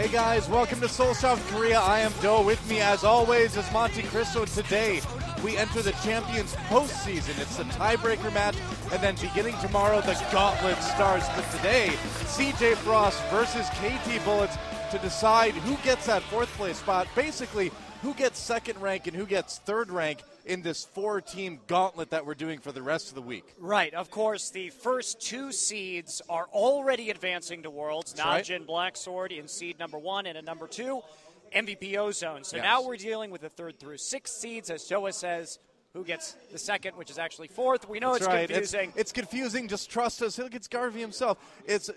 Hey guys, welcome to Seoul, South Korea. I am Do. With me as always is Monte Cristo. Today we enter the Champions postseason. It's the tiebreaker match, and then beginning tomorrow the gauntlet starts. But today, CJ Frost versus KT Bullets to decide who gets that fourth place spot. Basically, who gets second rank and who gets third rank in this four-team gauntlet that we're doing for the rest of the week. Right. Of course, the first two seeds are already advancing to Worlds. Najin Blacksword in seed number 1 and in number 2, MVP Ozone. So now we're dealing with the third through 6 seeds, as Joa says. Who gets the second, which is actually fourth. We know it's confusing. It's confusing. Just trust us. He'll get Garvey himself.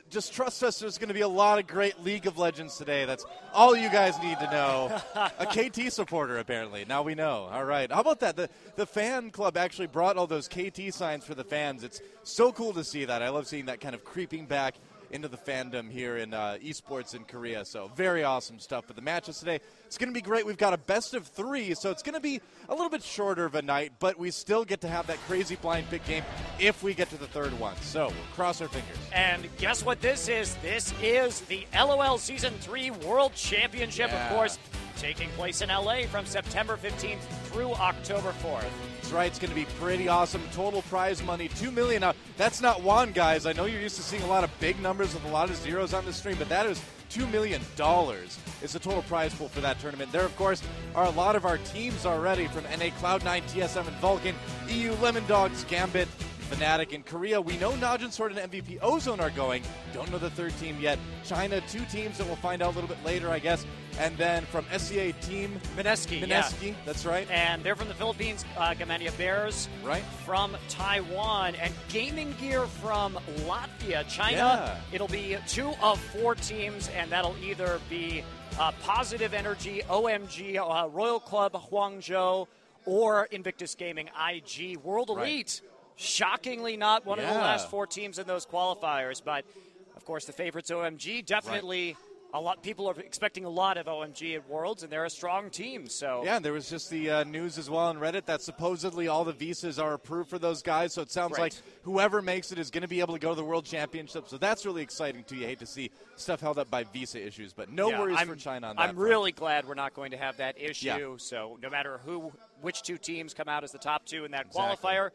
Just trust us. There's going to be a lot of great League of Legends today. That's all you guys need to know. A KT supporter, apparently. Now we know. All right. How about that? The fan club actually brought all those KT signs for the fans. It's so cool to see that. I love seeing that kind of creeping back into the fandom here in esports in Korea. So very awesome stuff. But the matches today, it's going to be great. We've got a best of 3, so it's going to be a little bit shorter of a night, but we still get to have that crazy blind pick game if we get to the third one. So we'll cross our fingers. And guess what this is? This is the LOL Season 3 World Championship, of course, taking place in LA from September 15th through October 4th. That's right. It's going to be pretty awesome. Total prize money, $2 million. Now, that's not one, guys. I know you're used to seeing a lot of big numbers with a lot of zeros on the stream, but that is $2 million is the total prize pool for that tournament. There, of course, are a lot of our teams already from NA, Cloud9, TSM, and Vulcan, EU, Lemon Dogs, Gambit, Fnatic. In Korea, we know Najin Sword and MVP Ozone are going. Don't know the third team yet. China, 2 teams that we'll find out a little bit later, I guess. And then from SCA team Mineski, that's right. And they're from the Philippines, Gamania Bears from Taiwan, and Gaming Gear from Latvia. China, it'll be 2 of 4 teams, and that'll either be Positive Energy, OMG, Royal Club, Huangzhou, or Invictus Gaming, IG. World Elite, shockingly not one of the last 4 teams in those qualifiers, but of course the favorites OMG, definitely a lot. People are expecting a lot of OMG at Worlds, and they're a strong team. So yeah, there was just the news as well on Reddit that supposedly all the visas are approved for those guys. So it sounds like whoever makes it is going to be able to go to the World Championship. So that's really exciting too. You hate to see stuff held up by visa issues, but no worries for China on that. I'm really glad we're not going to have that issue. So no matter which 2 teams come out as the top 2 in that qualifier,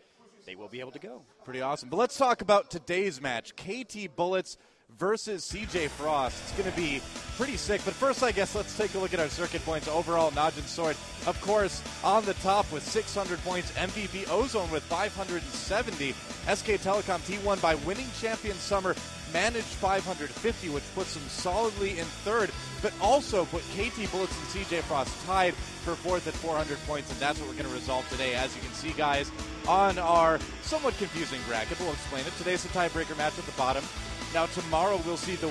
they will be able to go. Pretty awesome. But let's talk about today's match. KT Bullets versus CJ Frost. It's going to be pretty sick. But first, I guess, let's take a look at our circuit points. Overall, Najin Sword, of course, on the top with 600 points. MVP Ozone with 570. SK Telecom T1 by winning Champion Summer managed 550, which puts them solidly in third, but also put KT Bullets and CJ Frost tied for fourth at 400 points, and that's what we're going to resolve today. As you can see, guys, on our somewhat confusing bracket, we'll explain it. Today's the tiebreaker match at the bottom. Now, tomorrow we'll see the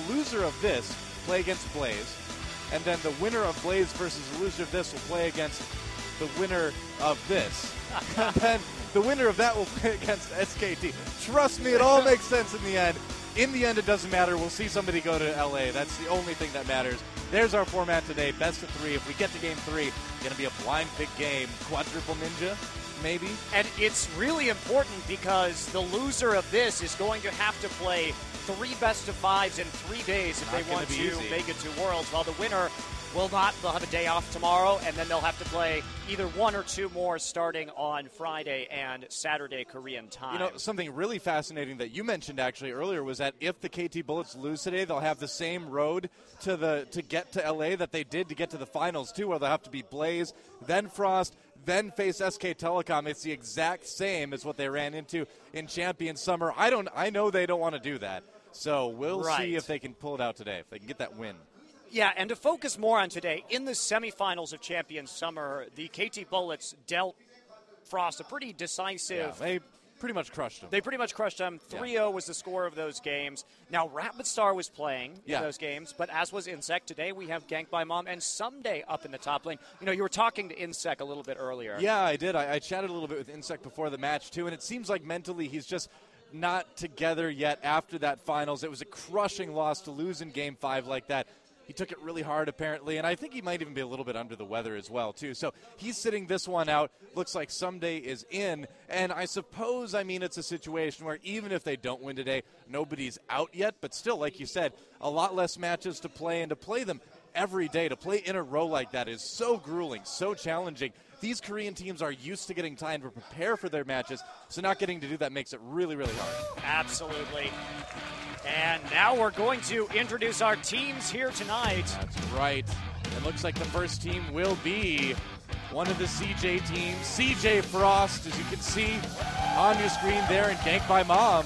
loser of this play against Blaze, and then the winner of Blaze versus the loser of this will play against the winner of this. And then the winner of that will play against SKT. Trust me, it all makes sense in the end. In the end, it doesn't matter. We'll see somebody go to LA. That's the only thing that matters. There's our format today, best of 3. If we get to game 3, it's going to be a blind pick game. Quadruple ninja, maybe. And it's really important because the loser of this is going to have to play 3 best of 5s in 3 days if they want to make it to Worlds, while the winner will not. They'll have a day off tomorrow, and then they'll have to play either 1 or 2 more starting on Friday and Saturday Korean time. You know, something really fascinating that you mentioned actually earlier was that if the KT Bullets lose today, they'll have the same road to get to LA that they did to get to the finals too, where they'll have to beat Blaze, then Frost, then face SK Telecom. It's the exact same as what they ran into in Champion Summer. I know they don't want to do that. So we'll see if they can pull it out today, if they can get that win. Yeah, and to focus more on today, in the semifinals of Champion Summer, the KT Bullets dealt Frost a pretty decisive. Yeah, they pretty much crushed them. They pretty much crushed them. 3-0 was the score of those games. Now, Rapid Star was playing in those games, but as was Insect. Today we have Gank by Mom and Someday up in the top lane. You know, you were talking to Insect a little bit earlier. Yeah, I did. I chatted a little bit with Insect before the match, too, and it seems like mentally he's just not together yet after that finals. It was a crushing loss to lose in Game 5 like that. He took it really hard, apparently, and I think he might even be a little bit under the weather as well, too. So he's sitting this one out. Looks like Someday is in, and I suppose, I mean, it's a situation where even if they don't win today, nobody's out yet, but still, like you said, a lot less matches to play, and to play them every day, to play in a row like that is so grueling, so challenging. These Korean teams are used to getting time to prepare for their matches, so not getting to do that makes it really, really hard. Absolutely. And now we're going to introduce our teams here tonight. That's right. It looks like the first team will be one of the CJ teams. CJ Frost, as you can see on your screen there, and Gank by Mom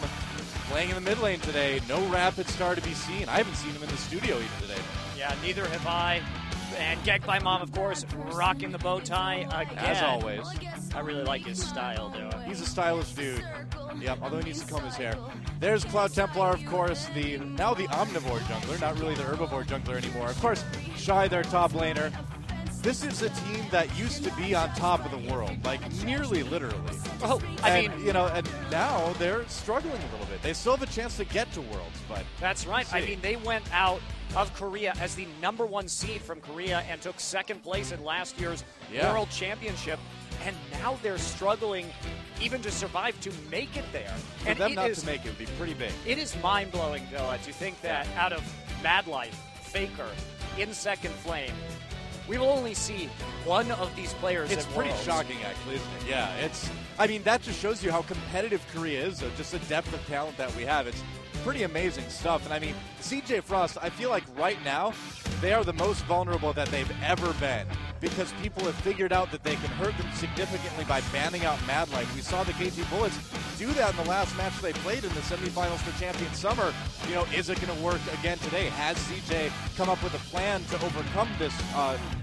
playing in the mid lane today. No Rapid Star to be seen. I haven't seen him in the studio even today. Yeah, neither have I. And Gank by Mom, of course, rocking the bow tie again. As always. I really like his style, though. He's a stylish dude. Yep, although he needs to comb his hair. There's Cloud Templar, of course, now the omnivore jungler, not really the herbivore jungler anymore. Of course, Shy, their top laner. This is a team that used to be on top of the world, like nearly literally. Oh, I mean, you know, and now they're struggling a little bit. They still have a chance to get to Worlds, but that's right. I mean, they went out of Korea as the #1 seed from Korea and took second place in last year's World Championship, and now they're struggling even to survive to make it there. For them not to make it would be pretty big. It is mind-blowing, though, to think that out of Mad Life, Faker, in second flame, we will only see one of these players. It's pretty shocking, actually, isn't it? Yeah, I mean, that just shows you how competitive Korea is, though, just the depth of talent that we have. It's pretty amazing stuff. And I mean, CJ Frost, I feel like right now, they are the most vulnerable that they've ever been, because people have figured out that they can hurt them significantly by banning out Mad Life. We saw the KT Bullets do that in the last match they played in the semifinals for Champion Summer. You know, is it going to work again today? Has CJ come up with a plan to overcome this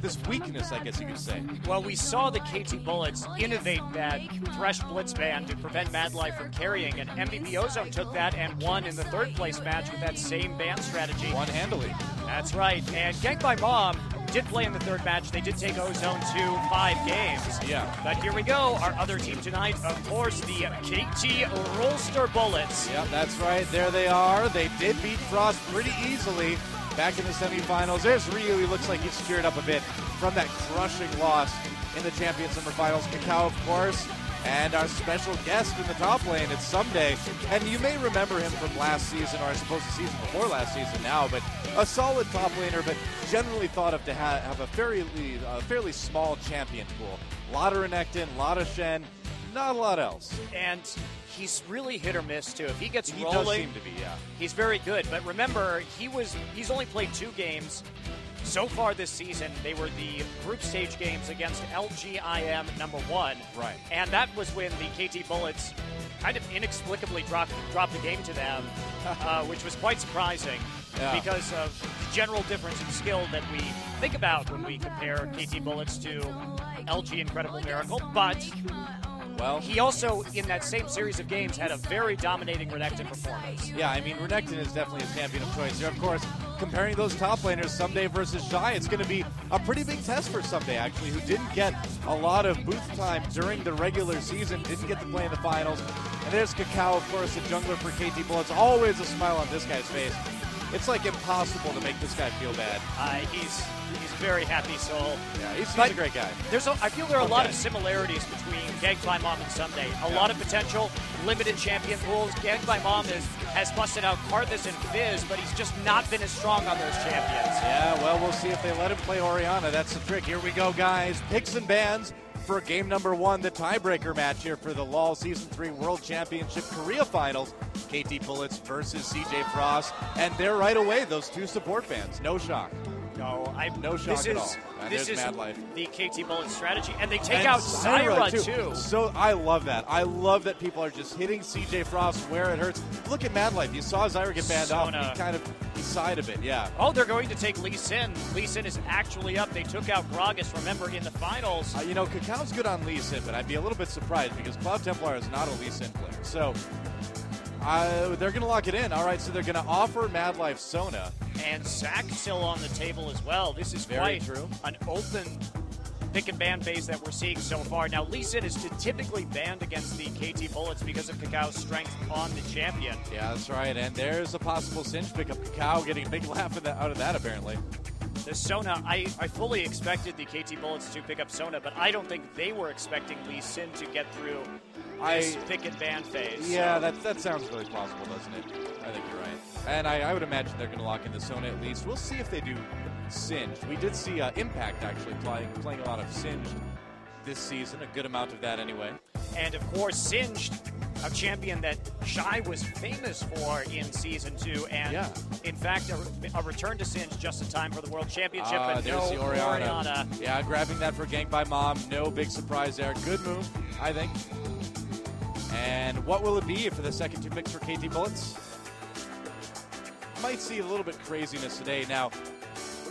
this weakness, I guess you could say? Well, we saw the KT Bullets innovate that Thresh Blitz ban to prevent Mad Life from carrying, and MVP Ozone took that and won in the third place match with that same ban strategy. Won handily. That's right. And Gank by Mom did play in the third match. They did take Ozone to 5 games. Yeah. But here we go. Our other team tonight, of course, the KT Rolster Bullets. Yep, that's right. There they are. They did beat Frost pretty easily back in the semifinals. There's Ryu. He looks like he's cheered up a bit from that crushing loss in the Champion Summer Finals. Kakao, of course. And our special guest in the top lane, it's Someday. And you may remember him from last season, or I suppose the season before last season now, but a solid top laner, but generally thought of to have a fairly small champion pool. A lot of Renekton, a lot of Shen, not a lot else. And he's really hit or miss, too. If he gets rolling, does seem to be, yeah. He's very good. But remember, he's only played 2 games. So far this season, they were the group stage games against LGIM #1. Right. And that was when the KT Bullets kind of inexplicably dropped the game to them, which was quite surprising because of the general difference in skill that we think about when we compare KT Bullets to LG Incredible Miracle. But well, he also, in that same series of games, had a very dominating Renekton performance. Yeah, I mean, Renekton is definitely a champion of choice here. Of course, comparing those top laners, Someday versus Shy, it's going to be a pretty big test for Someday, actually, who didn't get a lot of booth time during the regular season, didn't get to play in the finals. And there's Kakao, of course, the jungler for KT Bullets. Always a smile on this guy's face. It's like impossible to make this guy feel bad. He's a very happy soul. Yeah, he's a great guy. I feel there are a lot of similarities between Gank by Mom and Someday. A lot of potential, limited champion pools. Gank by Mom has busted out Karthus and Fizz, but he's just not been as strong on those champions. Yeah, well, we'll see if they let him play Orianna. That's the trick. Here we go, guys. Picks and bans for game #1, the tiebreaker match here for the LoL Season 3 World Championship Korea Finals. KT Bullets versus CJ Frost. And there right away, those 2 support bans. No shock. No shock at all. This is Mad Life. The KT Bullet strategy, and they take out Zyra too. So I love that. I love that people are just hitting CJ Frost where it hurts. Look at Mad Life. You saw Zyra get banned off. He kind of sighed a bit, yeah. Oh, they're going to take Lee Sin. Lee Sin is actually up. They took out Gragas, remember, in the finals. You know, Kakao's good on Lee Sin, but I'd be a little bit surprised because Cloud Templar is not a Lee Sin player. So they're going to lock it in. All right, so they're going to offer Mad Life Sona. And Zac still on the table as well. This is very quite true. An open pick and ban phase that we're seeing so far. Now, Lee Sin is typically banned against the KT Bullets because of Kakao's strength on the champion. Yeah, that's right. And there's a possible Singe pickup. Kakao getting a big laugh out of that, apparently. The Sona, I fully expected the KT Bullets to pick up Sona, but I don't think they were expecting Lee Sin to get through this pick and ban phase. Yeah, that sounds really plausible, doesn't it? I think you're right. And I would imagine they're going to lock in the Sona at least. We'll see if they do Singed. We did see Impact actually playing a lot of Singed this season, a good amount of that anyway. And of course, Singed, a champion that Shy was famous for in Season 2, and in fact, a return to Singed just in time for the World Championship, but there's no the Orianna. Yeah, grabbing that for Gank by Mom, no big surprise there. Good move, I think. And what will it be for the second 2 picks for KT Bullets? Might see a little bit craziness today. Now,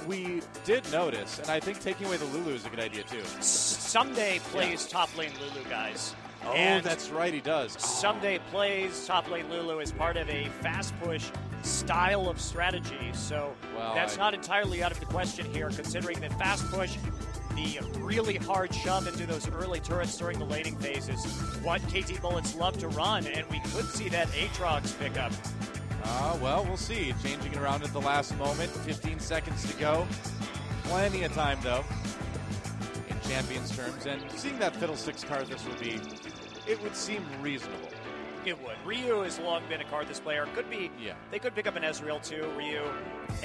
we did notice, and I think taking away the Lulu is a good idea too. Someday plays top lane Lulu, guys. Oh, and that's right, he does. Someday plays top lane Lulu as part of a fast push style of strategy. So that's not entirely out of the question here, considering that fast push, the really hard shove into those early turrets during the laning phase, is what KT Bullets love to run, and we could see that Aatrox pick up. Well, we'll see. Changing it around at the last moment. 15 seconds to go. Plenty of time, though, in Champions terms. And seeing that Fiddlesticks card, it would seem reasonable. It would. Ryu has long been a Karthus player. Could be. Yeah. They could pick up an Ezreal too, Ryu.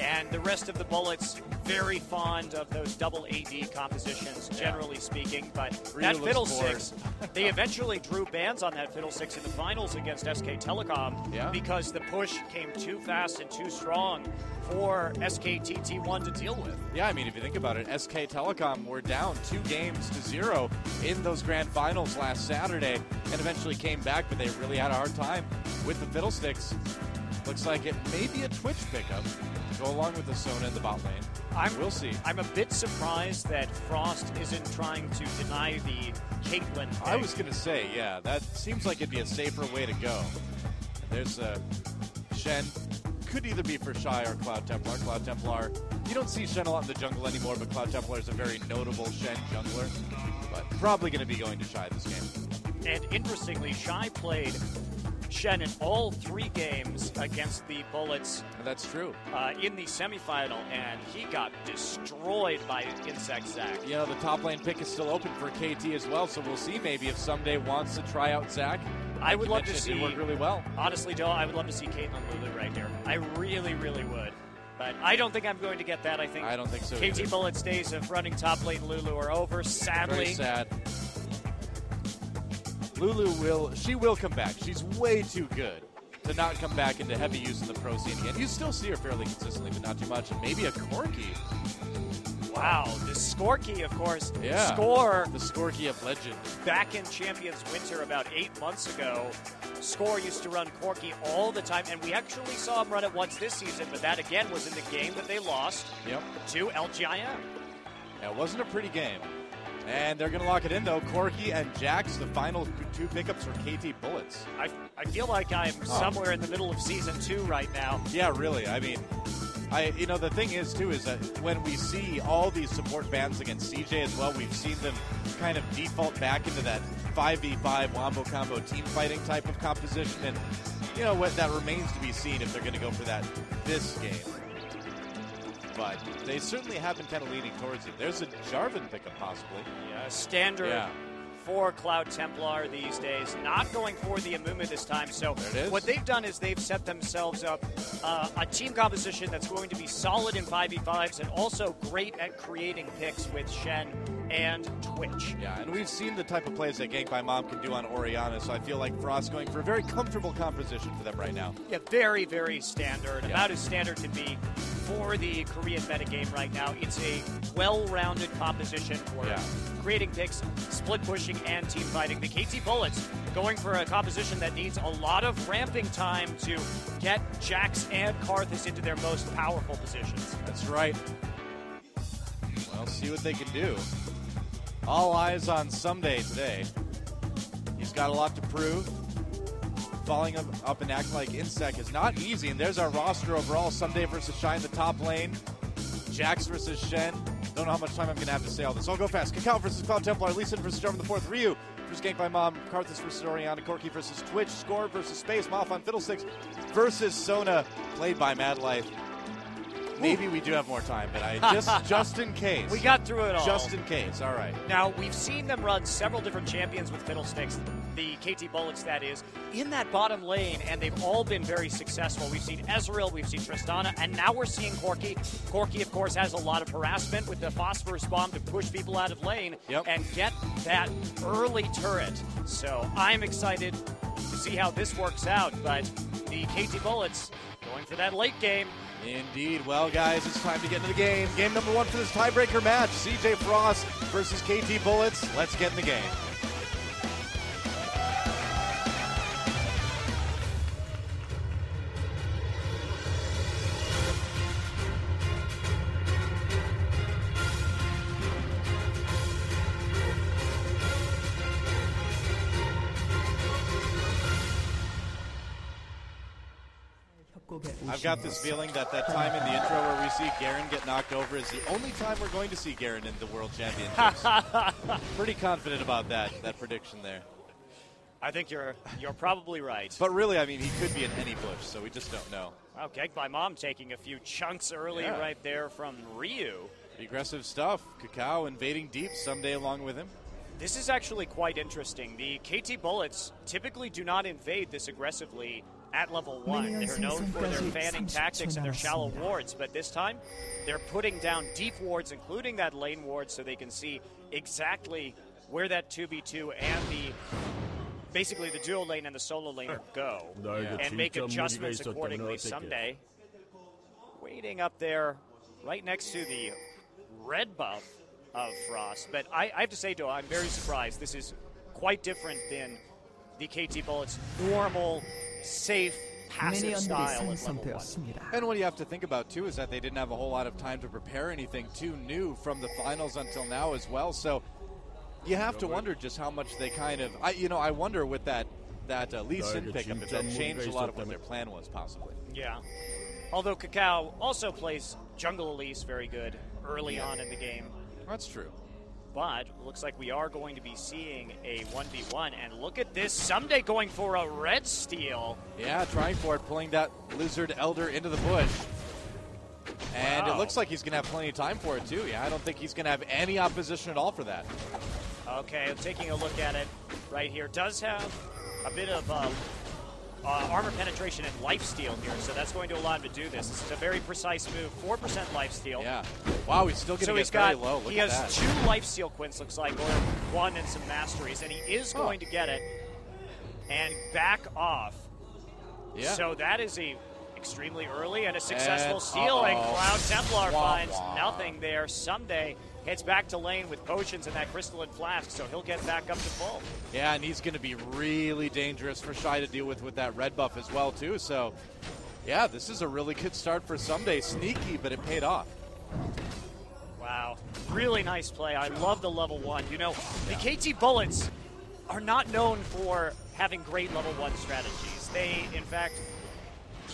And the rest of the Bullets, very fond of those double AD compositions, generally speaking. But Ryu that Fiddlesticks, they eventually drew bans on that Fiddlesticks in the finals against SK Telecom because the push came too fast and too strong for SKTT1 to deal with. Yeah, I mean, if you think about it, SK Telecom were down 2-0 in those grand finals last Saturday and eventually came back, but they really had a hard time with the Fiddlesticks. Looks like it may be a Twitch pickup to go along with the Sona in the bot lane. We'll see. I'm a bit surprised that Frost isn't trying to deny the Caitlyn pick. I was going to say, yeah, that seems like it'd be a safer way to go. And there's Shen. Could either be for Shy or Cloud Templar. Cloud Templar, you don't see Shen a lot in the jungle anymore, but Cloud Templar is a very notable Shen jungler. But probably going to be going to Shy this game. And interestingly, Shy played Shen in all 3 games against the Bullets. That's true. In the semifinal, and he got destroyed by Insect Zac. You know, the top lane pick is still open for KT as well, so we'll see maybe if someday wants to try out Zac. I would love to see. It worked really well. Honestly, Joe, I would love to see Caitlyn Lulu right here. I really, really would. But I don't think I'm going to get that. I don't think so KT either. Bullets' days of running top lane Lulu are over, sadly. Very sad. Lulu will come back. She's way too good to not come back into heavy use in the pro scene again. You still see her fairly consistently, but not too much. And maybe a Corki. Wow, the Skorky, of course. Yeah, Score. The Skorky of legend. Back in Champions Winter about 8 months ago, Score used to run Corki all the time, and we actually saw him run it once this season, but that again was in the game that they lost to LGIM. Yeah, it wasn't a pretty game. And they're going to lock it in, though. Corki and Jax, the final 2 pickups for KT Bullets. I feel like I'm somewhere in the middle of Season 2 right now. Yeah, really. I mean, the thing is, too, is that when we see all these support bans against CJ as well, we've seen them kind of default back into that 5v5 wombo combo team fighting type of composition. And, you know, what that remains to be seen if they're going to go for that this game. But they certainly have been kind of leaning towards it. There's a Jarvan pickup, possibly. Yeah, standard for Cloud Templar these days. Not going for the Amuma this time. So what they've done is they've set themselves up a team composition that's going to be solid in 5v5s and also great at creating picks with Shen and Twitch. Yeah, and we've seen the type of plays that Gank by Mom can do on Orianna, so I feel like Frost going for a very comfortable composition for them right now. Yeah, very, very standard. About as standard can be for the Korean metagame right now. It's a well-rounded composition for creating picks, split pushing, and team fighting. The KT Bullets going for a composition that needs a lot of ramping time to get Jax and Karthus into their most powerful positions. That's right. Well, see what they can do. All eyes on Someday today. He's got a lot to prove. Falling up and acting like Insect is not easy, and there's our roster overall. Someday versus Shy in the top lane. Jax versus Shen. Don't know how much time I'm going to have to say all this. I'll go fast. Cacao versus Cloud Templar. Lee Sin versus Jarvan the 4th. Ryu versus Gank by Mom. Karthus versus Orianna. Corki versus Twitch. Score versus Space. Malphite Fiddlesticks versus Sona. Played by Mad Life. maybe we do have more time, but just in case. We got through it all. Just in case, all right. Now, we've seen them run several different champions with Fiddlesticks, the KT Bullets, that is, in that bottom lane, and they've all been very successful. We've seen Ezreal, we've seen Tristana, and now we're seeing Corki. Corki, of course, has a lot of harassment with the Phosphorus Bomb to push people out of lane and get that early turret. So I'm excited to see how this works out, but the KT Bullets going for that late game. Indeed. Well, guys, it's time to get into the game. Game number 1 for this tiebreaker match, CJ Frost versus KT Bullets. Let's get in the game. I've got this feeling that time in the intro where we see Garen get knocked over is the only time we're going to see Garen in the World Championships. Pretty confident about that prediction there. I think you're probably right. But really, I mean, he could be in any bush, so we just don't know. Wow, Geg by Mom taking a few chunks early right there from Ryu. Aggressive stuff. Kakao invading deep someday along with him. This is actually quite interesting. The KT Bullets typically do not invade this aggressively at level 1. They're known for their fanning tactics and their shallow wards, but this time they're putting down deep wards, including that lane ward, so they can see exactly where that 2v2 and basically the duo lane and the solo laner go and make adjustments accordingly someday. Waiting up there right next to the red buff of Frost, but I have to say, though, I'm very surprised. This is quite different than the KT Bullets' normal, safe, passive style at level 1. And what you have to think about, too, is that they didn't have a whole lot of time to prepare anything too new from the finals until now as well. So you have to wonder just how much they kind of, I wonder with that Lee Sin pickup, if that changed a lot of what their plan was, possibly. Yeah. Although Kakao also plays jungle Elise very good early on in the game. That's true. But it looks like we are going to be seeing a 1v1. And look at this, Someday going for a red steal. Yeah, trying for it, pulling that Lizard Elder into the bush. And it looks like he's going to have plenty of time for it, too. Yeah, I don't think he's going to have any opposition at all for that. Okay, taking a look at it right here. Does have a bit of armor penetration and lifesteal here, so that's going to allow him to do this. This is a very precise move. 4% lifesteal. Yeah. Wow, he's still going to get very low. Look he at has that. 2 lifesteal quints, looks like, or 1 and some masteries, and he is going to get it and back off. Yeah. So that is extremely early and a successful steal, and Cloud Templar finds nothing there. Someday heads back to lane with potions and that crystalline flask, so he'll get back up to full. Yeah, and he's going to be really dangerous for Shy to deal with that red buff as well, too. So, yeah, this is a really good start for Someday. Sneaky, but it paid off. Wow. Really nice play. I love the level 1. You know, the KT Bullets are not known for having great level 1 strategies. They, in fact,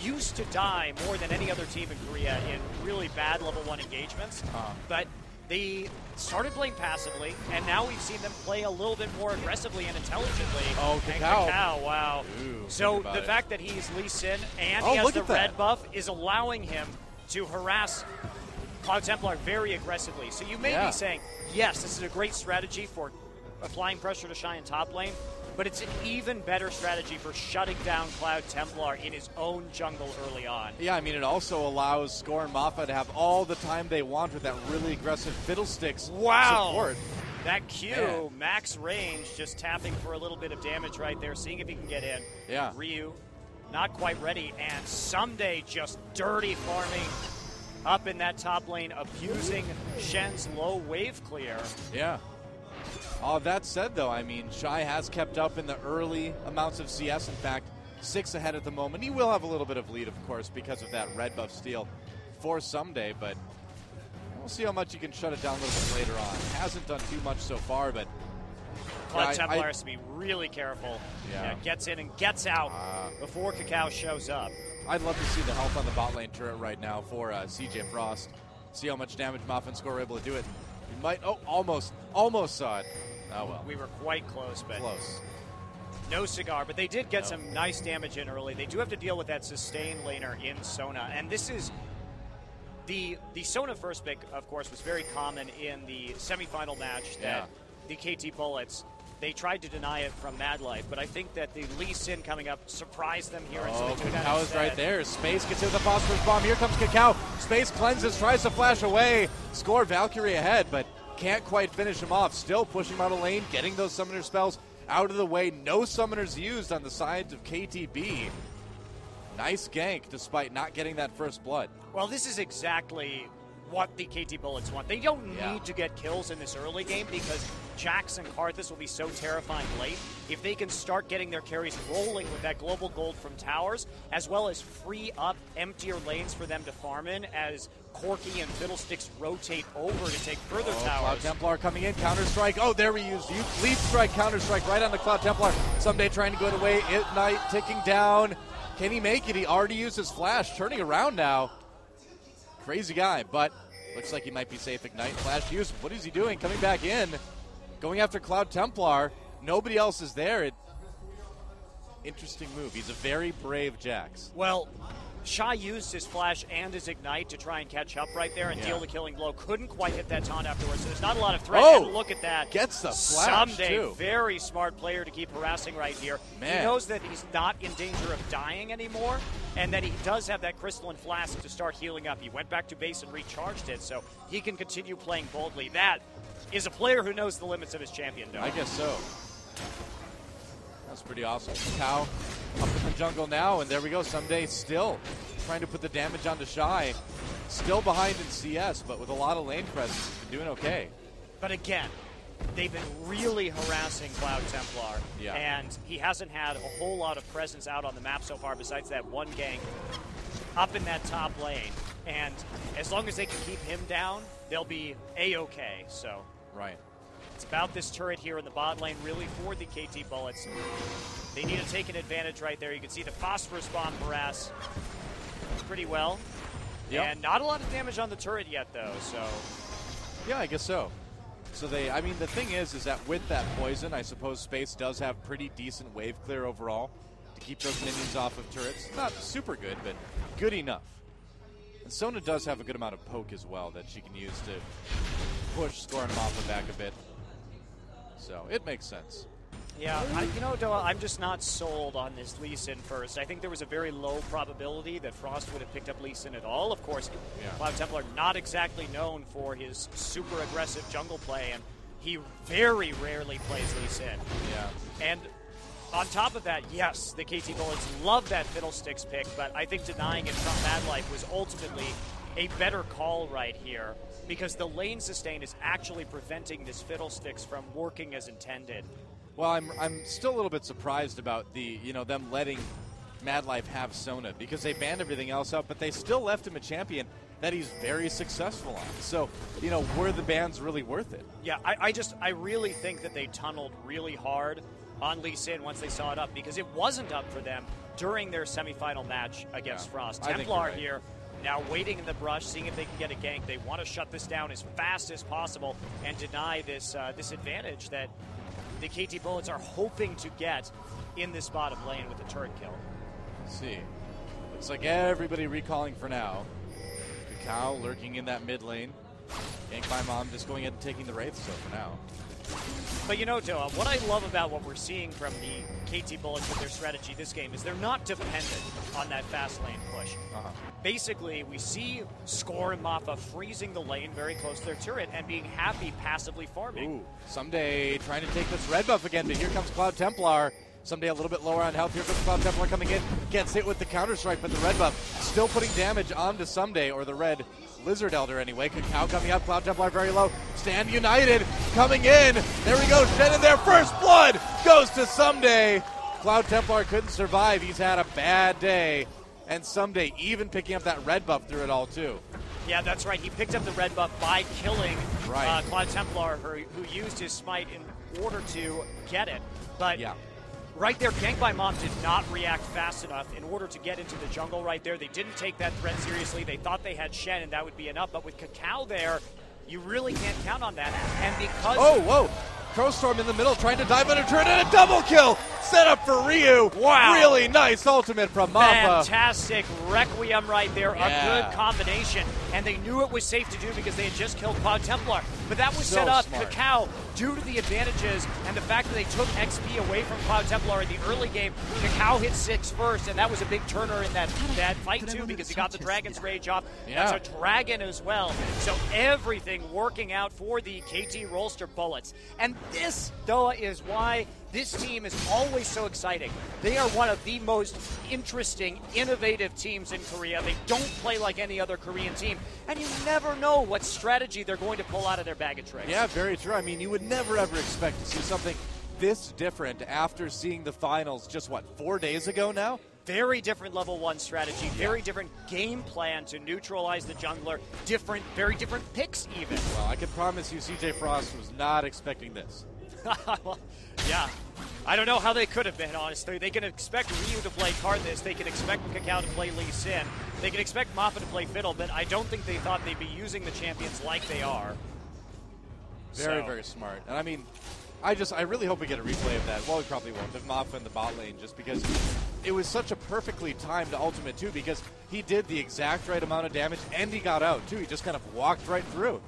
used to die more than any other team in Korea in really bad level 1 engagements. But they started playing passively, and now we've seen them play a little bit more aggressively and intelligently. Oh, Kakao, wow. Ooh, so the fact that he's Lee Sin and he has the red buff is allowing him to harass Cloud Templar very aggressively. So you may be saying, yes, this is a great strategy for applying pressure to Shy in top lane, but it's an even better strategy for shutting down Cloud Templar in his own jungle early on. Yeah, I mean, it also allows Score and Maffa to have all the time they want with that really aggressive Fiddlesticks support. That Q, max range, just tapping for a little bit of damage right there, seeing if he can get in. Yeah. Ryu, not quite ready, and Someday just dirty farming up in that top lane, abusing Shen's low wave clear. Yeah. All that said, though, I mean, Shy has kept up in the early amounts of CS. In fact, 6 ahead at the moment. He will have a little bit of lead, of course, because of that red buff steal for Someday, but we'll see how much he can shut it down a little bit later on. Hasn't done too much so far, but Cloud Templar has to be really careful. Yeah. Gets in and gets out before Kakao shows up. I'd love to see the health on the bot lane turret right now for CJ Frost. See how much damage Maffa and Score are able to do it. We might, almost saw it. Oh, well. We were quite close, but close. No cigar, but they did get some nice damage in early. They do have to deal with that sustain laner in Sona, and this is The Sona first pick, of course, was very common in the semifinal match that the KT Bullets, they tried to deny it from Mad Life, but I think that the Lee Sin coming up surprised them here. Oh, Cacao is right there. Space gets hit with the phosphorus bomb. Here comes Cacao. Space cleanses, tries to flash away. Score Valkyrie ahead, but can't quite finish him off. Still pushing him out of lane, getting those summoner spells out of the way. No summoners used on the sides of KTB. Nice gank despite not getting that first blood. Well, this is exactly what the KT Bullets want. They don't need to get kills in this early game because Jax and Karthus will be so terrifying late. If they can start getting their carries rolling with that global gold from towers, as well as free up emptier lanes for them to farm in as Corki and Fiddlesticks rotate over to take further towers. Cloud Templar coming in, Counter-Strike. Oh, there we used Leap Strike, Counter-Strike right on the Cloud Templar. Someday trying to go away, Ignite ticking down. Can he make it? He already used his flash, turning around now. Crazy guy, but looks like he might be safe. Ignite, flash use. What is he doing? Coming back in, going after Cloud Templar. Nobody else is there. Interesting move. He's a very brave Jax. Well, Shy used his flash and his Ignite to try and catch up right there and deal the killing blow. Couldn't quite hit that taunt afterwards, so there's not a lot of threat. And look at that. Gets the flash, Someday, too. Very smart player to keep harassing right here. Man. He knows that he's not in danger of dying anymore, and that he does have that crystalline flask to start healing up. He went back to base and recharged it, so he can continue playing boldly. That is a player who knows the limits of his champion, though. I guess so. That's pretty awesome. Cow up in the jungle now, and there we go. Someday still trying to put the damage onto Shy. Still behind in CS, but with a lot of lane presence, he's been doing okay. But again, they've been really harassing Cloud Templar, and he hasn't had a whole lot of presence out on the map so far besides that one gank up in that top lane. And as long as they can keep him down, they'll be A-okay. So it's about this turret here in the bot lane, really, for the KT Bullets. They need to take an advantage right there. You can see the Phosphorus Bomb harass pretty well. And not a lot of damage on the turret yet, though, so. Yeah, I guess so. So I mean, the thing is that with that poison, I suppose Space does have pretty decent wave clear overall to keep those minions off of turrets. Not super good, but good enough. And Sona does have a good amount of poke as well that she can use to push scoring them off the back a bit. So it makes sense. Yeah, Doa, I'm just not sold on this Lee Sin first. I think there was a very low probability that Frost would have picked up Lee Sin at all. Of course, Cloud Templar not exactly known for his super aggressive jungle play, and he very rarely plays Lee Sin. And on top of that, yes, the KT Bullets love that Fiddlesticks pick, but I think denying it from Mad Life was ultimately a better call right here, because the lane sustain is actually preventing this Fiddlesticks from working as intended. Well, I'm still a little bit surprised about them letting Mad Life have Sona, because they banned everything else out, but they still left him a champion that he's very successful on. So, were the bans really worth it? Yeah, I really think that they tunneled really hard on Lee Sin once they saw it up, because it wasn't up for them during their semifinal match against Frost. Templar here now waiting in the brush, seeing if they can get a gank. They want to shut this down as fast as possible and deny this this advantage that the KT Bullets are hoping to get in this bottom lane with the turret kill. Let's see. Looks like everybody recalling for now. Cacao lurking in that mid lane. Gank by Mom just going ahead and taking the Wraith so for now. But Doa, what I love about what we're seeing from the KT Bullets with their strategy this game is they're not dependent on that fast lane push. Basically, we see Score and Mappa freezing the lane very close to their turret and being happy passively farming. Ooh, Someday trying to take this red buff again, but here comes Cloud Templar. Someday a little bit lower on health. Here comes Cloud Templar coming in. Gets hit with the Counter-Strike, but the red buff still putting damage onto Someday, or the red Lizard Elder anyway. Cacao coming up. Cloud Templar very low. Stand United coming in. There we go. Shed in there. First blood goes to Someday. Cloud Templar couldn't survive. He's had a bad day. And Someday even picking up that red buff through it all, too. Yeah, that's right. He picked up the red buff by killing Cloud Templar, who used his smite in order to get it. But right there, Gank by Mom did not react fast enough in order to get into the jungle right there. They didn't take that threat seriously. They thought they had Shen, and that would be enough. But with Cacao there, you really can't count on that. And because... Oh, whoa! Crowstorm in the middle trying to dive under turret and a double kill set up for Ryu. Wow. Really nice ultimate from Mappa. Fantastic Requiem right there. A good combination. And they knew it was safe to do because they had just killed Cloud Templar. But that was set up. Smart. Kakao, due to the advantages and the fact that they took XP away from Cloud Templar in the early game, Kakao hit 6 first, and that was a big turner in that fight too because he got the Dragon's Rage off. That's a dragon as well. So everything working out for the KT Rolster Bullets. And this, Doa, is why this team is always so exciting. They are one of the most interesting, innovative teams in Korea. They don't play like any other Korean team, and you never know what strategy they're going to pull out of their bag of tricks. Yeah, very true. I mean, you would never, ever expect to see something this different after seeing the finals just, 4 days ago now? Very different level 1 strategy, very different game plan to neutralize the jungler, very different picks even. Well, I can promise you CJ Frost was not expecting this. Well, yeah. I don't know how they could have been, honestly. They can expect Ryu to play Karthus. They can expect Kakao to play Lee Sin. They can expect Mappa to play Fiddle, but I don't think they thought they'd be using the champions like they are. Very smart. And I mean, I really hope we get a replay of that. Well, we probably won't, of Mappa in the bot lane, just because it was such a perfectly timed ultimate, too, because he did the exact right amount of damage, and he got out, too. He just kind of walked right through.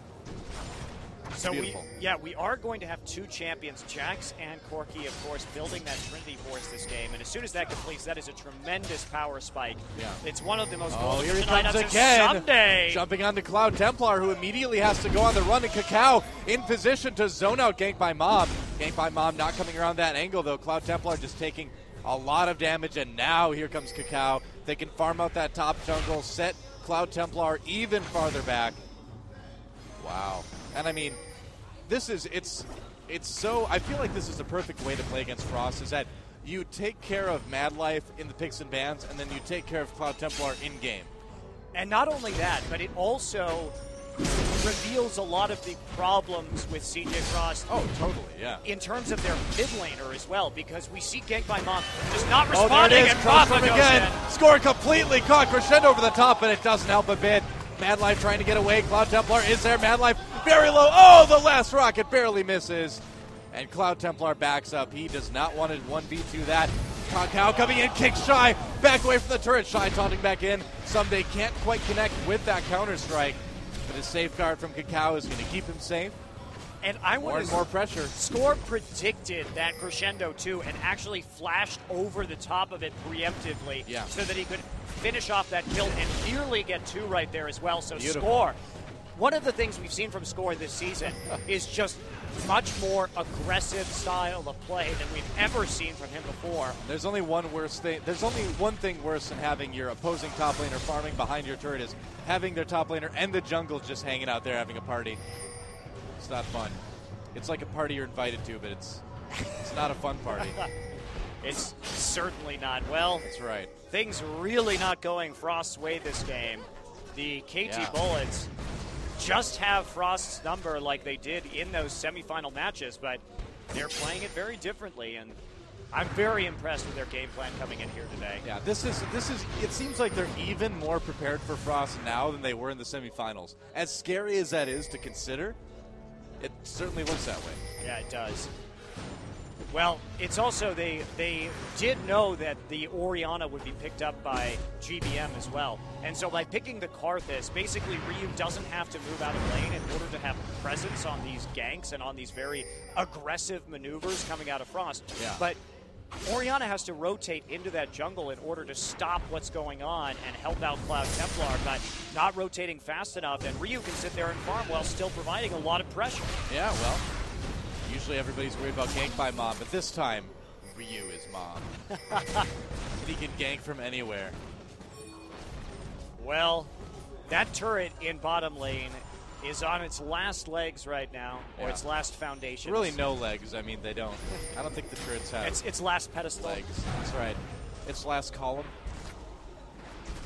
So we are going to have 2 champions, Jax and Corki, of course, building that Trinity Force this game. And as soon as that completes, that is a tremendous power spike. Yeah. It's one of the most here he comes again. Someday. Jumping onto Cloud Templar, who immediately has to go on the run, and Kakao in position to zone out Gank by Mob. Gank by Mob not coming around that angle, though. Cloud Templar just taking a lot of damage, and now here comes Kakao. They can farm out that top jungle, set Cloud Templar even farther back. Wow. And I mean, it's so, I feel like this is the perfect way to play against Frost, is that you take care of Mad Life in the picks and bans, and then you take care of Cloud Templar in-game. And not only that, but it also reveals a lot of the problems with CJ Frost. Oh, totally, yeah. In terms of their mid laner as well, because we see Gank by Mom just not responding. Oh, there it is, and Mappa goes again. In. Score completely caught, crescendo over the top, but it doesn't help a bit. Mad Life trying to get away. Cloud Templar is there. Mad Life very low. Oh, the last rocket barely misses. And Cloud Templar backs up. He does not want to 1v2 that. Kakao coming in, kicks Shy. Back away from the turret. Shy taunting back in. Someday can't quite connect with that counter-strike. But his safeguard from Kakao is going to keep him safe. And I want more pressure. Score predicted that crescendo too and actually flashed over the top of it preemptively so that he could finish off that kill and nearly get 2 right there as well. So beautiful. Score, one of the things we've seen from Score this season is just much more aggressive style of play than we've ever seen from him before. There's only one thing worse than having your opposing top laner farming behind your turret is having their top laner and the jungle just hanging out there having a party. It's not fun. It's like a party you're invited to, but it's not a fun party. It's certainly not. Well, that's right. Things really not going Frost's way this game. The KT Bullets just have Frost's number like they did in those semifinal matches, but they're playing it very differently, and I'm very impressed with their game plan coming in here today. Yeah, this is. It seems like they're even more prepared for Frost now than they were in the semifinals. As scary as that is to consider, it certainly looks that way. Yeah, it does. Well, it's also they did know that the Orianna would be picked up by GBM as well. And so by picking the Karthus, basically Ryu doesn't have to move out of lane in order to have presence on these ganks and on these very aggressive maneuvers coming out of Frost. Yeah. But Orianna has to rotate into that jungle in order to stop what's going on and help out Cloud Templar, but not rotating fast enough, and Ryu can sit there and farm while still providing a lot of pressure. Yeah, well, usually everybody's worried about gank by Mom, but this time, Ryu is Mom. He can gank from anywhere. Well, that turret in bottom lane is on its last legs right now, or its last foundation. Really no legs. I mean, they don't. I don't think the turrets have its last pedestal. Legs. That's right. Its last column.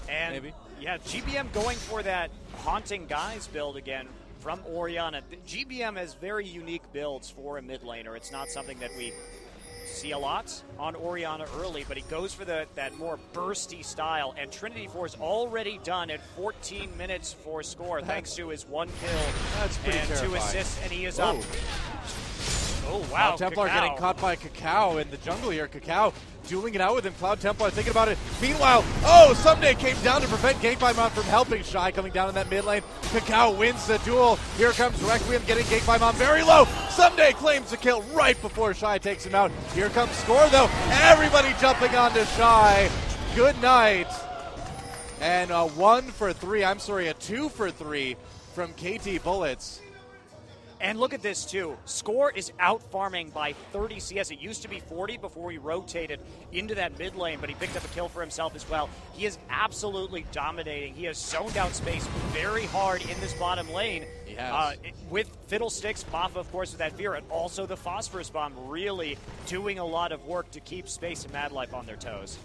And maybe. Yeah, GBM going for that Haunting Guys build again from Orianna. GBM has very unique builds for a mid laner. It's not something that we see a lot on Orianna early, but he goes for that more bursty style, and Trinity Force already done at 14 minutes for Score, thanks to his 1 kill and terrifying. 2 assists, and he is up. Oh, wow. Cloud Templar Cacao getting caught by Cacao in the jungle here. Cacao dueling it out with him. Cloud Templar thinking about it. Meanwhile, Someday came down to prevent Gankpaimon from helping. Shy coming down in that mid lane. Cacao wins the duel. Here comes Requiem getting Gankpaimon very low. Someday claims the kill right before Shy takes him out. Here comes Score, though. Everybody jumping onto Shy. Good night. And a 2 for 3 from KT Bullets. And look at this, too. Score is out farming by 30 CS. It used to be 40 before he rotated into that mid lane, but he picked up a kill for himself as well. He is absolutely dominating. He has zoned out space very hard in this bottom lane. He has. With Fiddlesticks, Maffa, of course, with that fear, and also the Phosphorus Bomb really doing a lot of work to keep Space and Mad Life on their toes.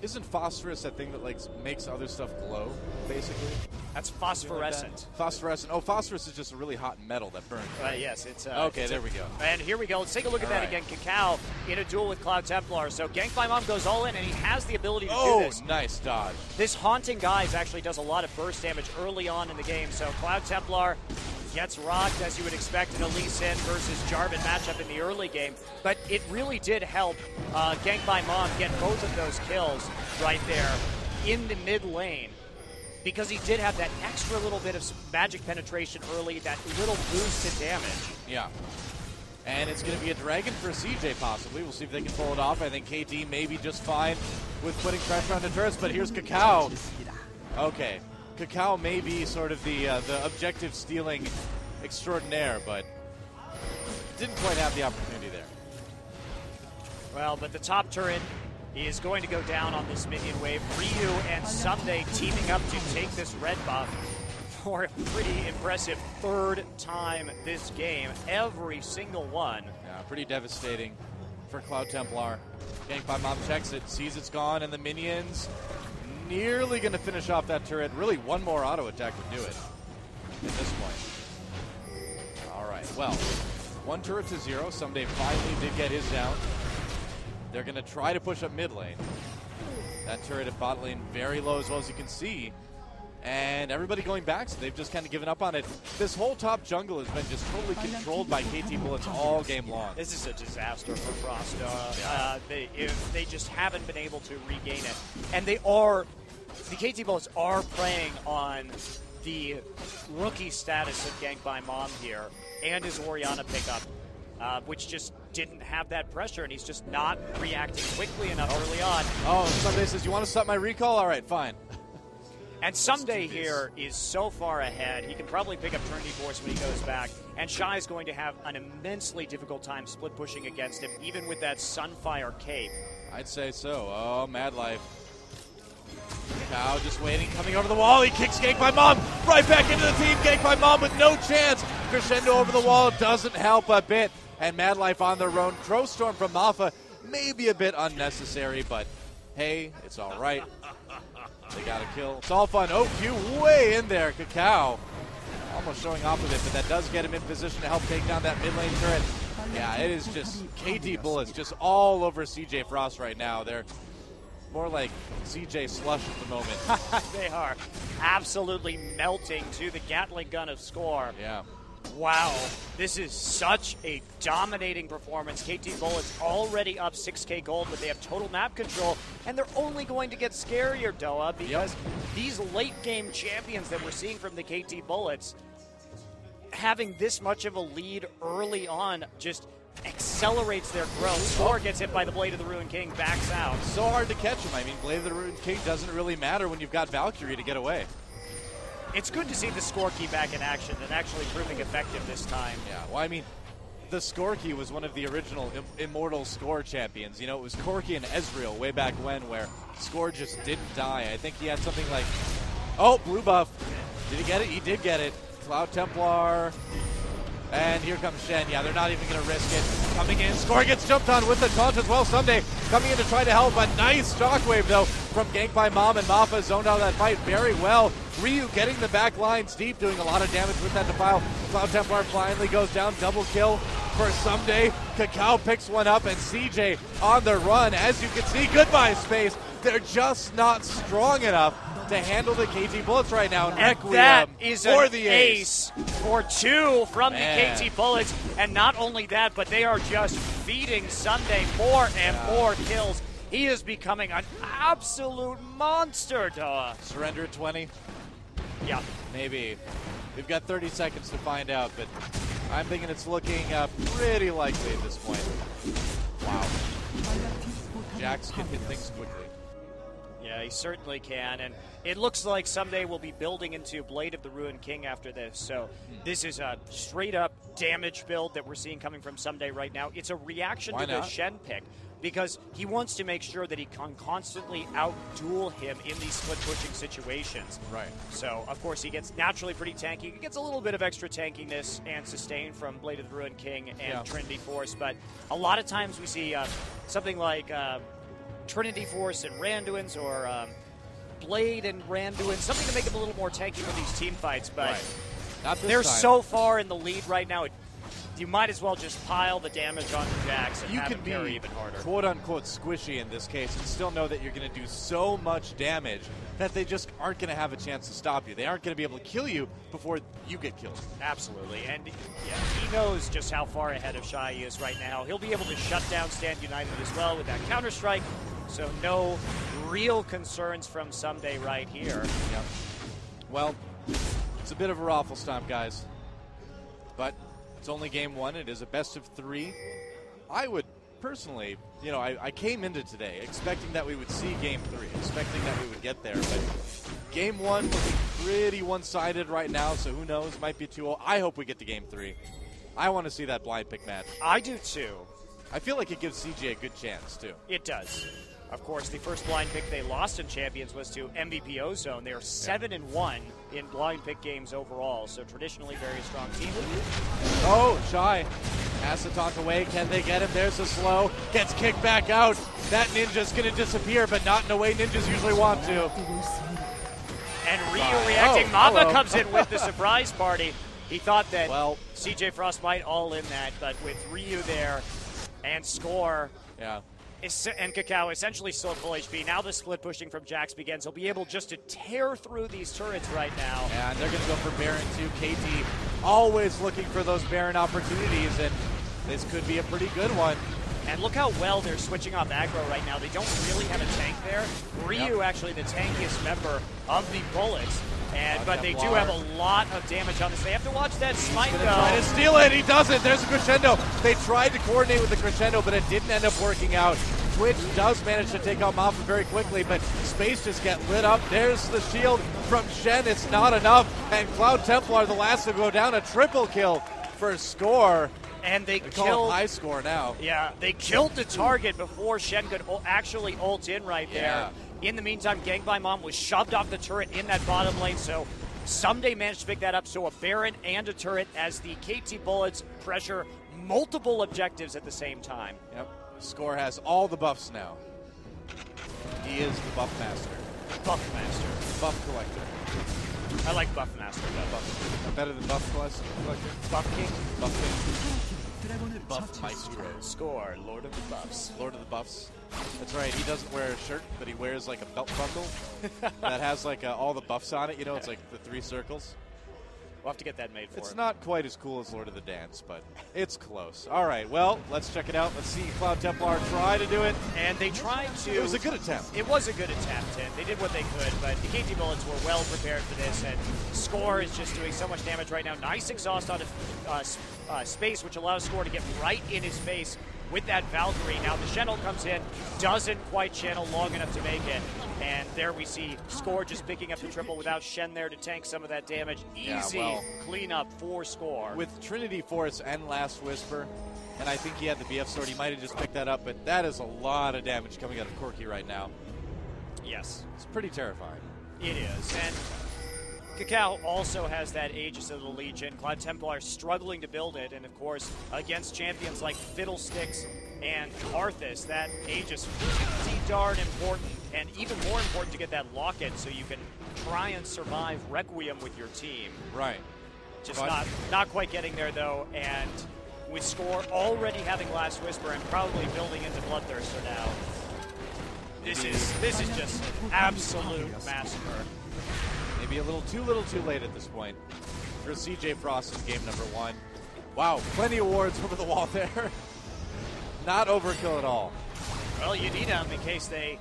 Isn't phosphorus that thing that makes other stuff glow, basically? That's phosphorescent. Phosphorescent. Oh, phosphorus is just a really hot metal that burns. Yes, it's okay, there we go. And here we go. Let's take a look at that again. Cacao in a duel with Cloud Templar. So Gankpaimon goes all in, and he has the ability to do this. Oh, nice dodge. This Haunting Guise actually does a lot of burst damage early on in the game. So Cloud Templar gets rocked, as you would expect, in a Lee Sin versus Jarvan matchup in the early game. But it really did help Gankpaimon get both of those kills right there in the mid lane, because he did have that extra little bit of magic penetration early, that little boost to damage. Yeah. And it's going to be a dragon for CJ, possibly. We'll see if they can pull it off. I think KT may be just fine with putting pressure on the turrets, but here's Cacao. Okay. Cacao may be sort of the objective stealing extraordinaire, but didn't quite have the opportunity there. Well, but the top turret is going to go down on this minion wave. Ryu and Someday teaming up to take this red buff for a pretty impressive third time this game. Every single one. Yeah, pretty devastating for Cloud Templar. Gankpaimon checks it, sees it's gone, and the minions nearly going to finish off that turret. Really, one more auto attack would do it at this point. All right, well, 1 turret to 0. Someday finally did get his down. They're going to try to push up mid lane. That turret at bot lane very low as well, as you can see. And everybody going back, so they've just kind of given up on it. This whole top jungle has been just totally controlled by KT Bullets all game long. This is a disaster for Frost. They just haven't been able to regain it. And the KT Bullets are playing on the rookie status of Gankpaimon here and his Orianna pickup, which just didn't have that pressure, and he's just not reacting quickly enough early on. Oh, Someday says, you want to stop my recall? All right, fine. And Someday here is so far ahead, he can probably pick up Trinity Force when he goes back, and Shy is going to have an immensely difficult time split pushing against him, even with that Sunfire cape. I'd say so. Oh, Mad Life. Cow just waiting, coming over the wall. He kicks Gankpaimon right back into the team. Gankpaimon with no chance. Crescendo over the wall doesn't help a bit. And Mad Life on their own. Crow Storm from Maffa may be a bit unnecessary, but hey, it's all right. They got a kill. It's all fun. OQ way in there. Cacao almost showing off with it, but that does get him in position to help take down that mid lane turret. Yeah, it is just KT Bullets just all over CJ Frost right now. They're more like CJ Slush at the moment. They are absolutely melting to the Gatling gun of Score. Yeah. Wow, this is such a dominating performance. KT Bullets already up 6k gold, but they have total map control, and they're only going to get scarier, Doa, because these late-game champions that we're seeing from the KT Bullets, having this much of a lead early on just accelerates their growth. Score gets hit by the Blade of the Ruined King, backs out. So hard to catch him. I mean, Blade of the Ruined King doesn't really matter when you've got Valkyrie to get away. It's good to see the Score Key back in action and actually proving effective this time. Yeah, well, I mean, the Score Key was one of the original Immortal Score champions. You know, it was Corki and Ezreal way back when, where Score just didn't die. I think he had something like, oh, blue buff. Did he get it? He did get it. Cloud Templar. And here comes Shen. Yeah, they're not even going to risk it. Coming in, Score gets jumped on with the taunt as well. Someday coming in to try to help. A nice shockwave, though, from Gankpaimon, and Maffa zoned out of that fight very well. Ryu getting the back lines deep, doing a lot of damage with that defile. Cloud Templar finally goes down. Double kill for Someday. Cacao picks one up, and CJ on the run. As you can see, goodbye space. They're just not strong enough to handle the KT Bullets right now. And Requiem that is for an the ace. for 2 from Man. the KT Bullets. And not only that, but they are just feeding Sunday more and more kills. He is becoming an absolute monster, Doa. Surrender at 20? Yeah. Maybe. We've got 30 seconds to find out, but I'm thinking it's looking pretty likely at this point. Wow. Jax can hit things quickly. Yeah, he certainly can, and it looks like someday we'll be building into Blade of the Ruined King after this, so this is a straight-up damage build that we're seeing coming from Someday right now. It's a reaction to the Shen pick, because he wants to make sure that he can constantly out-duel him in these split-pushing situations. Right. So, of course, he gets naturally pretty tanky. He gets a little bit of extra tankiness and sustain from Blade of the Ruined King and Trinity Force, but a lot of times we see something like Trinity Force and Randuin's, or Blade and Randuin, something to make him a little more tanky for these team fights, but Not this they're time. so far in the lead right now, you might as well just pile the damage onto Jax and You have can him be carry even harder. quote-unquote squishy in this case and still know that you're going to do so much damage that they just aren't going to have a chance to stop you. They aren't going to be able to kill you before you get killed. Absolutely, and he knows just how far ahead of Shy he is right now. He'll be able to shut down Stand United as well with that Counter-Strike, so no real concerns from Someday right here. Yep. Well, it's a bit of a raffle stomp, guys, but it's only game 1. It is a best of 3. I would personally, I came into today expecting that we would see game 3, expecting that we would get there, but game 1 looking pretty one-sided right now, so who knows, might be 2-0. I hope we get to game 3. I want to see that blind pick match. I do too. I feel like it gives CJ a good chance, too. It does. Of course, the first blind pick they lost in Champions was to MVP Ozone. They are 7-1 in blind pick games overall, so traditionally very strong team. Oh, Shy has to talk away. Can they get him? There's a slow. Gets kicked back out. That ninja's going to disappear, but not in a way ninjas usually want to. And Ryu reacting. Mamba hello. comes in with the surprise party. He thought that Well, CJ Frost might all in that, but with Ryu there and Score and Kakao essentially still at full HP. Now the split pushing from Jax begins. He'll be able just to tear through these turrets right now. And they're going to go for Baron too. KT always looking for those Baron opportunities, and this could be a pretty good one. And look how well they're switching off aggro right now. They don't really have a tank there. Ryu actually the tankiest member of the Bullets. But they do have a lot of damage on this. They have to watch that smite, though. Try to steal it. He doesn't. There's a crescendo. They tried to coordinate with the crescendo, but it didn't end up working out. Twitch does manage to take out Mafia very quickly, but space just get lit up. There's the shield from Shen. It's not enough. And Cloud Templar, the last to go down, a triple kill for Score. And they killed high score now. Yeah, they killed the target before Shen could actually ult in right there. In the meantime, Gang by Mom was shoved off the turret in that bottom lane, so Someday managed to pick that up. So a Baron and a turret as the KT Bullets pressure multiple objectives at the same time. Yep. Score has all the buffs now. He is the buff master. Buff master. Buff collector. I like Buff master. Better than buff collector? Buff king. Buff king. Buff maestro. Score, Lord of the Buffs. Lord of the Buffs. That's right. He doesn't wear a shirt, but he wears like a belt buckle that has like all the buffs on it. You know, it's like the 3 circles. We'll have to get that made for It's him. not quite as cool as Lord of the Dance, but it's close. All right, well, let's check it out. Let's see Cloud Templar try to do it. And they tried to. It was a good attempt. It was a good attempt, and they did what they could, but the KT Bullets were well prepared for this, and Score is just doing so much damage right now. Nice exhaust on space, which allows Score to get right in his face with that Valkyrie. Now the Shen ult comes in, doesn't quite channel long enough to make it, and there we see Score just picking up the triple without Shen there to tank some of that damage. Easy cleanup for Score. With Trinity Force and Last Whisper, and I think he had the BF sword, he might have just picked that up, but that is a lot of damage coming out of Corki right now. Yes. It's pretty terrifying. It is, and Kakao also has that Aegis of the Legion. Cloud Templar struggling to build it, and of course, against champions like Fiddlesticks and Arthas, that Aegis pretty darn important, and even more important to get that locket so you can try and survive Requiem with your team. Right. Just not quite getting there, though, and with Score already having Last Whisper and probably building into Bloodthirster now. This is just absolute massacre. Maybe a little too late at this point for CJ Frost in game number 1. Wow, plenty of wards over the wall there. Not overkill at all. Well, you need them in case they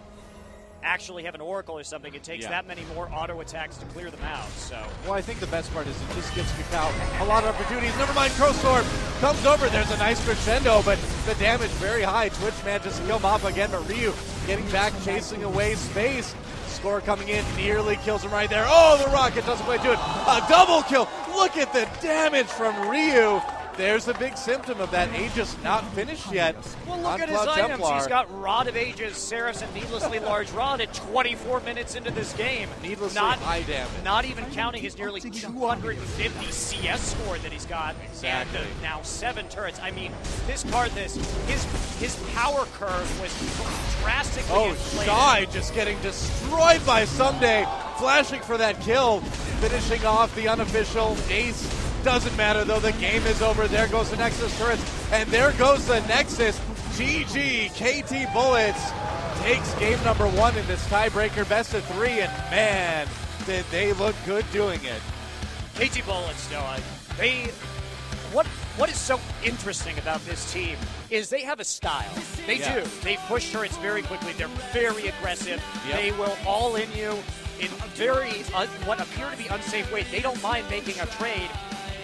actually have an Oracle or something. It takes that many more auto attacks to clear them out. So, well, I think the best part is it just gives Kakao a lot of opportunities. Never mind, Crowstorm comes over. There's a nice crescendo, but the damage very high. Twitch manages to kill Mappa again, but Ryu getting back, chasing away space. Score coming in, nearly kills him right there. Oh, the rocket doesn't quite do it. A double kill. Look at the damage from Ryu. There's a big symptom of that Aegis not finished yet. Well, look at his items. He's got Rod of Aegis, Seraphs, and Needlessly Large Rod at 24 minutes into this game. Needlessly high damage. Not even counting his nearly 250 CS score that he's got. Exactly. And now 7 turrets. I mean, this card, his power curve was drastically inflated. Shy just getting destroyed by Someday. Flashing for that kill. Finishing off the unofficial ace. Doesn't matter, though. The game is over. There goes the Nexus turrets, and there goes the Nexus. GG. KT Bullets takes game number 1 in this tiebreaker best of 3, and man, did they look good doing it. KT Bullets, Noah, what is so interesting about this team is they have a style. They do. They push turrets very quickly. They're very aggressive. Yep. They will all in you in very, what appear to be unsafe ways. They don't mind making a trade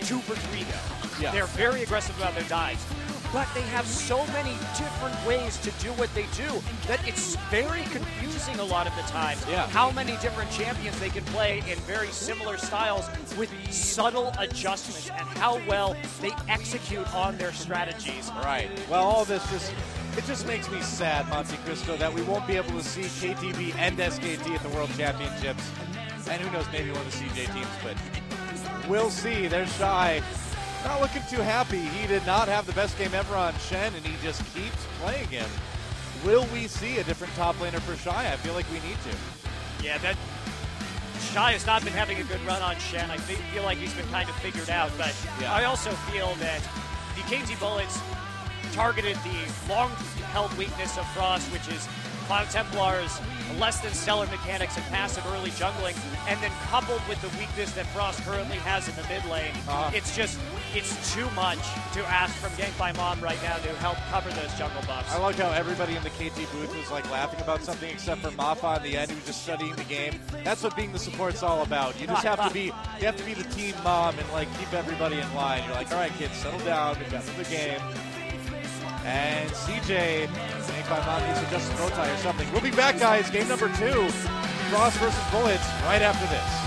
2 for 3 though. Yeah. They're very aggressive about their dives. But they have so many different ways to do what they do that it's very confusing a lot of the time how many different champions they can play in very similar styles with subtle adjustments and how well they execute on their strategies. Right. Well, all this just makes me sad, Monte Cristo, that we won't be able to see KTB and SKT at the World Championships. And who knows, maybe one of the CJ teams, but we'll see. There's Shy. Not looking too happy. He did not have the best game ever on Shen, and he just keeps playing him. Will we see a different top laner for Shy? I feel like we need to. Yeah, that Shy has not been having a good run on Shen. I feel like he's been kind of figured out, but I also feel that the KT Bullets targeted the long-held weakness of Frost, which is Cloud Templar's less than stellar mechanics and passive early jungling, and then coupled with the weakness that Frost currently has in the mid lane, it's too much to ask from Gank by Mom right now to help cover those jungle buffs. I like how everybody in the KT booth was like laughing about something except for Mappa in the end, who was just studying the game. That's what being the support's all about. You just have to be the team mom and like keep everybody in line. You're like, all right, kids, settle down. We've got the game. And CJ, Gank by Mom needs to adjust the throw tie or something. We'll be back, guys. Game number 2, Frost versus Bullets, right after this.